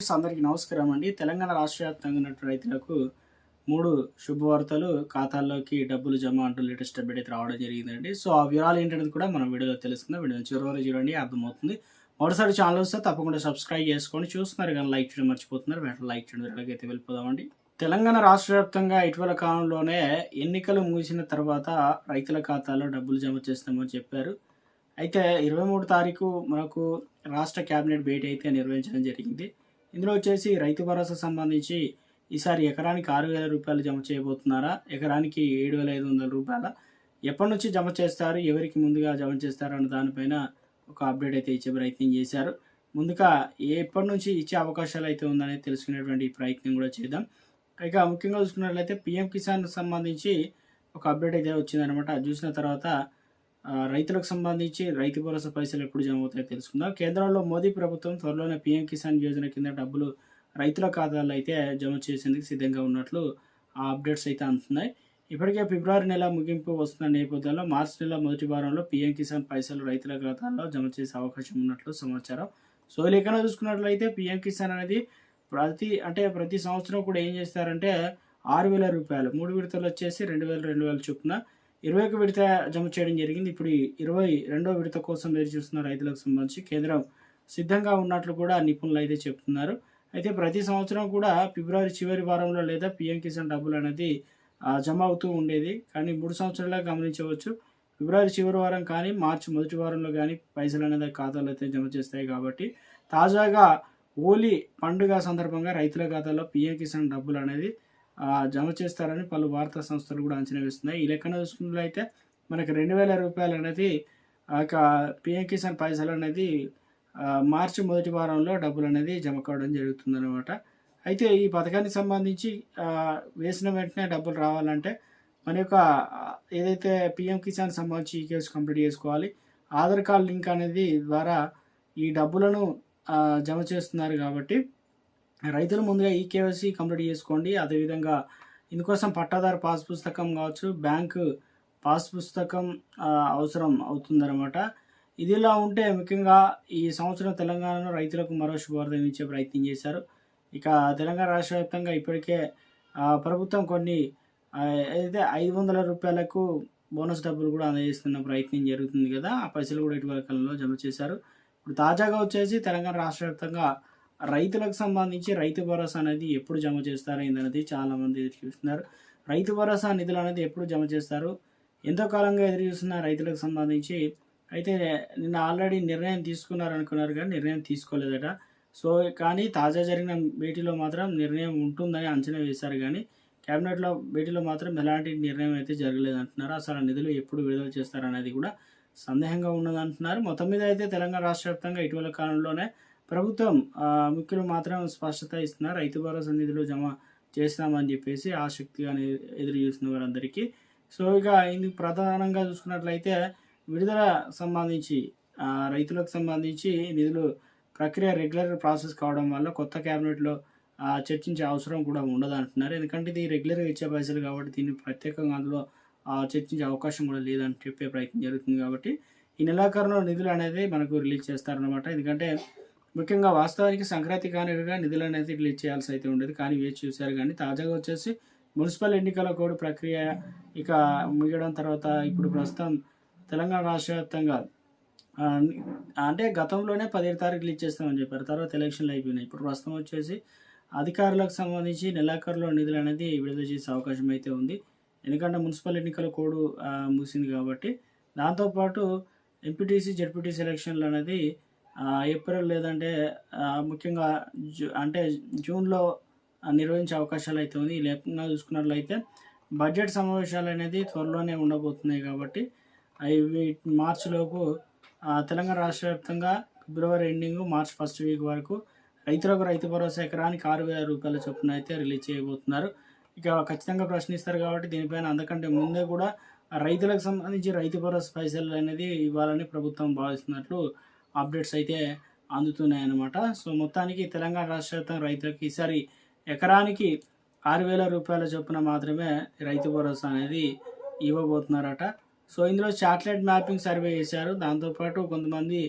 Friends అందరికీ నమస్కారం అండి. తెలంగాణ రాష్ట్ర వ్యాప్తంగా ఉన్న రైతులకు 3 శుభవార్తలు ఖాతాల్లోకి డబ్బులు జమ అంటూ లేటెస్ట్ అప్డేట్ అయితే రావడం జరిగిందండి. సో, ఆ వివరాలు ఏంటనేది కూడా మనం వీడియోలో తెలుసుకుందాం. వీడియోని చివరి వరకు చూడండి, అర్థమవుతుంది. మొదటిసారి ఛానల్ వస్తే తప్పకుండా సబ్స్క్రైబ్ చేసుకోండి. చూస్తున్నారు కానీ లైక్ చేయడం మర్చిపోతున్నారు. వెంటనే లైక్ చేయడం ఎలాగైతే వెళ్ళిపోదామండి. తెలంగాణ రాష్ట్ర వ్యాప్తంగా ఇటీవల కాలంలోనే ఎన్నికలు ముగిసిన తర్వాత రైతుల ఖాతాలో డబ్బులు జమ చేస్తామని చెప్పారు. అయితే 23 తారీఖు మనకు రాష్ట్ర కేబినెట్ భేటీ అయితే నిర్వహించడం జరిగింది. ఇందులో వచ్చేసి రైతు భరోసా సంబంధించి ఈసారి ఎకరానికి 6,000 రూపాయలు జమ చేయబోతున్నారా? ఎకరానికి 7,500 రూపాయల? ఎప్పటి నుంచి జమ చేస్తారు? ఎవరికి ముందుగా జమ చేస్తారు? అన్న దానిపైన ఒక అప్డేట్ అయితే ఇచ్చే ప్రయత్నం చేశారు. ముందుగా ఎప్పటి నుంచి ఇచ్చే అవకాశాలు అయితే ఉందనేది తెలుసుకునేటువంటి ప్రయత్నం కూడా చేద్దాం. ఇక ముఖ్యంగా చూసుకున్నట్లయితే పీఎం కిసాన్ సంబంధించి ఒక అప్డేట్ అయితే వచ్చిందనమాట. అది చూసిన తర్వాత రైతులకు సంబంధించి రైతు భరోసా పైసలు ఎప్పుడు జమ అవుతాయో తెలుసుకుందాం. కేంద్రంలో మోదీ ప్రభుత్వం త్వరలోనే పీఎం కిసాన్ యోజన కింద డబ్బులు రైతుల ఖాతాల్లో అయితే జమ చేసేందుకు సిద్ధంగా ఉన్నట్లు ఆ అప్డేట్స్ అయితే అందుతున్నాయి. ఇప్పటికే ఫిబ్రవరి నెల ముగింపు వస్తున్న నేపథ్యంలో మార్చి నెల మొదటి వారంలో పీఎం కిసాన్ పైసలు రైతుల ఖాతాల్లో జమ చేసే అవకాశం ఉన్నట్లు సమాచారం. సో, లెక్కన చూసుకున్నట్లయితే పీఎం కిసాన్ అనేది ప్రతి సంవత్సరం కూడా ఏం చేస్తారంటే 6,000 రూపాయలు 3 విడతలు వచ్చేసి 2,000 చొప్పున 21 విడత జమ చేయడం జరిగింది. ఇప్పుడు 22వ విడత కోసం ఎదురు చూస్తున్న రైతులకు సంబంధించి కేంద్రం సిద్ధంగా ఉన్నట్లు కూడా నిపుణులు అయితే చెప్తున్నారు. అయితే ప్రతి సంవత్సరం కూడా ఫిబ్రవరి చివరి వారంలో లేదా పీఎం కిసాన్ డబ్బులు అనేది జమ అవుతూ ఉండేది. కానీ 3 సంవత్సరాలుగా గమనించవచ్చు. ఫిబ్రవరి చివరి వారం కానీ మార్చి మొదటి వారంలో కానీ పైసలు అనేది ఖాతాలో అయితే జమ చేస్తాయి. కాబట్టి తాజాగా హోలీ పండుగ సందర్భంగా రైతుల ఖాతాలో పీఎం కిసాన్ డబ్బులు అనేది జమ చేస్తారని పలు వార్తా సంస్థలు కూడా అంచనా వేస్తున్నాయి. ఈ లెక్కన చూసుకున్నట్లయితే మనకి 2,000 రూపాయలు అనేది పీఎం కిసాన్ పైసలు అనేది మార్చి మొదటి వారంలో డబ్బులు అనేది జమ కావడం జరుగుతుందన్నమాట. అయితే ఈ పథకానికి సంబంధించి వేసిన వెంటనే డబ్బులు రావాలంటే మన యొక్క ఏదైతే పీఎం కిసాన్ సంబంధించి ఈకేఎస్ కంప్లీట్ చేసుకోవాలి. ఆధార్ కార్డ్ లింక్ అనేది ద్వారా ఈ డబ్బులను జమ చేస్తున్నారు కాబట్టి రైతులు ముందుగా ఈకేవైసీ కంప్లీట్ చేసుకోండి. అదేవిధంగా ఇందుకోసం పట్టాదారు పాస్ పుస్తకం కావచ్చు, బ్యాంకు పాస్ పుస్తకం అవసరం అవుతుందన్నమాట. ఇదిలా ఉంటే ముఖ్యంగా ఈ సంవత్సరం తెలంగాణలో రైతులకు మరో శుభవార్త ఇచ్చే ప్రయత్నం చేశారు. ఇక తెలంగాణ రాష్ట్ర వ్యాప్తంగా ఇప్పటికే ప్రభుత్వం కొన్ని ఏదైతే 500 రూపాయలకు బోనస్ డబ్బులు కూడా అందజేస్తున్న ప్రయత్నం జరుగుతుంది కదా. ఆ పైసలు కూడా ఇటీవల కాలంలో జమ చేశారు. ఇప్పుడు తాజాగా వచ్చేసి తెలంగాణ రాష్ట్ర వ్యాప్తంగా రైతులకు సంబంధించి రైతు భరోసా అనేది ఎప్పుడు జమ చేస్తారు అనేది చాలామంది ఎదురు చూస్తున్నారు. రైతు భరోసా నిధులు అనేది ఎప్పుడు జమ చేస్తారు, ఎంతో కాలంగా ఎదురు చూస్తున్న రైతులకు సంబంధించి అయితే నిన్న ఆల్రెడీ నిర్ణయం తీసుకున్నారనుకున్నారు కానీ నిర్ణయం తీసుకోలేదట. సో, కానీ తాజా జరిగిన భేటీలో మాత్రం నిర్ణయం ఉంటుందని అంచనా వేశారు. కానీ కేబినెట్లో భేటీలో మాత్రం ఎలాంటి నిర్ణయం అయితే జరగలేదంటున్నారు. అసలు నిధులు ఎప్పుడు విడుదల చేస్తారనేది కూడా సందేహంగా ఉన్నదంటున్నారు. మొత్తం మీద అయితే తెలంగాణ రాష్ట్ర వ్యాప్తంగా ఇటీవల కాలంలోనే ప్రభుత్వం ముఖ్యులు మాత్రం స్పష్టత ఇస్తున్నారు. రైతు భరోసా నిధులు జమ చేస్తామని చెప్పేసి ఆసక్తిగా ఎదురు చూస్తున్న వారందరికీ. సో, ఇక ఇందుకు ప్రధానంగా చూసుకున్నట్లయితే విడుదల సంబంధించి రైతులకు సంబంధించి నిధులు ప్రక్రియ రెగ్యులర్ ప్రాసెస్ కావడం వల్ల కొత్త క్యాబినెట్లో చర్చించే అవసరం కూడా ఉండదంటున్నారు. ఎందుకంటే ఇది రెగ్యులర్గా ఇచ్చే పైసలు కాబట్టి దీన్ని ప్రత్యేకంగా అందులో చర్చించే అవకాశం కూడా లేదని చెప్పే ప్రయత్నం జరుగుతుంది. కాబట్టి ఈ నెలాఖరులో నిధులు అనేది మనకు రిలీజ్ చేస్తారనమాట. ఎందుకంటే ముఖ్యంగా వాస్తవానికి సంక్రాంతి కానుకగా నిధులు అనేది రిలీజ్ చేయాల్సి అయితే ఉండేది. కానీ వేచి చూశారు. కానీ తాజాగా వచ్చేసి మున్సిపల్ ఎన్నికల కోడ్ ప్రక్రియ ఇక ముగియడం తర్వాత ఇప్పుడు ప్రస్తుతం తెలంగాణ రాష్ట్ర వ్యాప్తంగా అంటే గతంలోనే 15 తారీఖు రిలీజ్ చేస్తామని చెప్పారు. తర్వాత ఎలక్షన్లు అయిపోయినాయి. ఇప్పుడు ప్రస్తుతం వచ్చేసి అధికారులకు సంబంధించి నెలాఖరులో నిధులు అనేది విడుదల చేసే అవకాశం అయితే ఉంది. ఎందుకంటే మున్సిపల్ ఎన్నికల కోడ్ ముగిసింది కాబట్టి. దాంతోపాటు ఎంపీటీసీ జెడ్పీటీసీ ఎలక్షన్లు అనేది ఏప్రిల్ లేదంటే ముఖ్యంగా జూన్లో నిర్వహించే అవకాశాలు అయితే ఉంది. ఈ లేకుండా చూసుకున్నట్లయితే బడ్జెట్ సమావేశాలు అనేది త్వరలోనే ఉండబోతున్నాయి. కాబట్టి ఇవి మార్చిలోపు తెలంగాణ రాష్ట్ర వ్యాప్తంగా ఫిబ్రవరి ఎండింగ్ మార్చ్ ఫస్ట్ వీక్ వరకు రైతులకు రైతు భరోసా ఎకరానికి 6,000 రూపాయల చొప్పున అయితే రిలీజ్ చేయబోతున్నారు. ఇక ఖచ్చితంగా ప్రశ్నిస్తారు కాబట్టి దీనిపైన అంతకంటే ముందే కూడా రైతులకు సంబంధించి రైతు భరోసా పైసలు అనేది ఇవ్వాలని ప్రభుత్వం భావిస్తున్నట్లు అప్డేట్స్ అయితే అందుతున్నాయన్నమాట. సో, మొత్తానికి తెలంగాణ రాష్ట్ర వ్యాప్తంగా రైతులకు ఈసారి ఎకరానికి 6,000 రూపాయల చొప్పున మాత్రమే రైతు భరోసా అనేది ఇవ్వబోతున్నారట. సో, ఇందులో శాటిలైట్ మ్యాపింగ్ సర్వే చేశారు. దాంతోపాటు కొంతమంది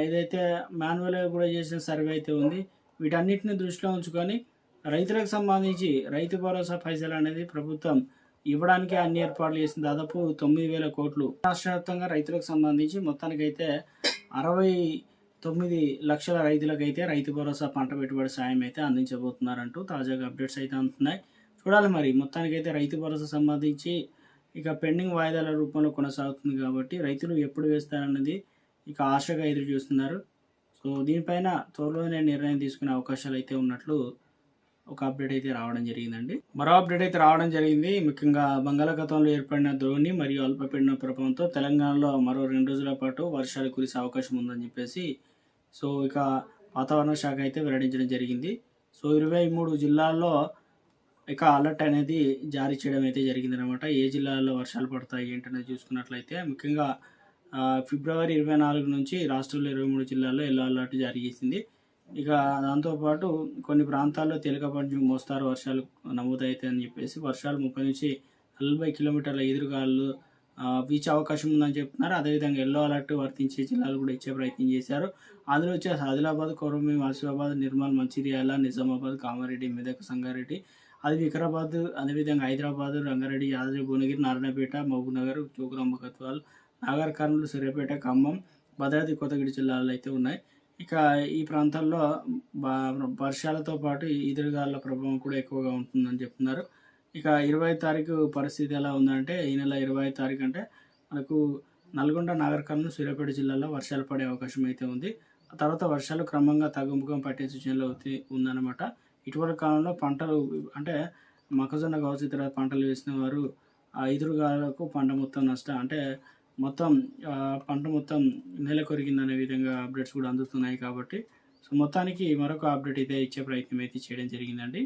ఏదైతే మాన్యువల్గా కూడా చేసిన సర్వే అయితే ఉంది. వీటన్నిటిని దృష్టిలో ఉంచుకొని రైతులకు సంబంధించి రైతు భరోసా పైసలు అనేది ప్రభుత్వం ఇవ్వడానికి అన్ని ఏర్పాట్లు చేసింది. దాదాపు 9,000 కోట్లు రాష్ట్ర వ్యాప్తంగా రైతులకు సంబంధించి మొత్తానికైతే 69 లక్షల రైతులకైతే రైతు భరోసా పంట పెట్టుబడి సాయం అయితే అందించబోతున్నారంటూ తాజాగా అప్డేట్స్ అయితే అందుతున్నాయి. చూడాలి మరి మొత్తానికైతే రైతు భరోసా సంబంధించి ఇక పెండింగ్ వాయిదాల రూపంలో కొనసాగుతుంది కాబట్టి రైతులు ఎప్పుడు వేస్తారన్నది ఇక ఆశగా ఎదురు చూస్తున్నారు. సో దీనిపైన త్వరలోనే నిర్ణయం తీసుకునే అవకాశాలు అయితే ఉన్నట్లు ఒక అప్డేట్ అయితే రావడం జరిగిందండి. మరో అప్డేట్ అయితే రావడం జరిగింది. ముఖ్యంగా బంగాళాఖాతంలో ఏర్పడిన ద్రోణి మరియు అల్పపీడన ప్రభావంతో తెలంగాణలో మరో 2 రోజుల పాటు వర్షాలు కురిసే అవకాశం ఉందని చెప్పేసి సో ఇక వాతావరణ శాఖ అయితే వెల్లడించడం జరిగింది. సో 23 జిల్లాల్లో ఇక అలర్ట్ అనేది జారీ చేయడం అయితే జరిగిందనమాట. ఏ జిల్లాల్లో వర్షాలు పడతాయి ఏంటనేది చూసుకున్నట్లయితే ముఖ్యంగా ఫిబ్రవరి 24 నుంచి రాష్ట్రంలో 23 జిల్లాల్లో ఎల్లో అలర్ట్ జారీ చేసింది. ఇక దాంతోపాటు కొన్ని ప్రాంతాల్లో తేలికపాటి నుంచి మోస్తారు వర్షాలు నమోదవుతాయని చెప్పేసి వర్షాలు 30 నుంచి 40 కిలోమీటర్ల ఎదురుగాలు వీచే అవకాశం ఉందని చెప్తున్నారు. అదేవిధంగా ఎల్లో అలర్ట్ వర్తించే జిల్లాలు కూడా ఇచ్చే ప్రయత్నం చేశారు. అందులో వచ్చేసి ఆదిలాబాద్, కొమరంభీం, ఆసిఫాబాద్, నిర్మల్, మంచిర్యాల, నిజామాబాద్, కామారెడ్డి, మెదక్, సంగారెడ్డి, అది వికారాబాద్, అదేవిధంగా హైదరాబాద్, రంగారెడ్డి, యాదాద్రి, భువనగిరి, నారాయణపేట, మహబూబ్నగర్, జోగులాంబ గద్వాల్, నాగర్ కర్నూలు, సూర్యాపేట, ఖమ్మం, భద్రాద్రి కొత్తగూడెం జిల్లాలు అయితే ఉన్నాయి. ఇక ఈ ప్రాంతాల్లో వర్షాలతో పాటు ఈదురుగాలుల ప్రభావం కూడా ఎక్కువగా ఉంటుందని చెప్తున్నారు. ఇక 25 తారీఖు పరిస్థితి ఎలా ఉందంటే ఈ నెల 25 తారీఖు అంటే మనకు నల్గొండ, నాగర్ కర్నూలు, సూర్యాపేట జిల్లాల్లో వర్షాలు పడే అవకాశం అయితే ఉంది. ఆ తర్వాత వర్షాలు క్రమంగా తగ్గుముఖం పట్టే సూచనలు ఉందన్నమాట. ఇటీవల కాలంలో పంటలు అంటే మొక్కజొన్న కావచ్చు ఇతర పంటలు వేసిన వారు ఆ ఎదురుగాలకు పంట మొత్తం అంటే మొత్తం పంట మొత్తం నేల కొరిగిందనే విధంగా అప్డేట్స్ కూడా అందుతున్నాయి కాబట్టి సో మొత్తానికి మరొక అప్డేట్ అయితే ఇచ్చే ప్రయత్నం అయితే చేయడం జరిగిందండి.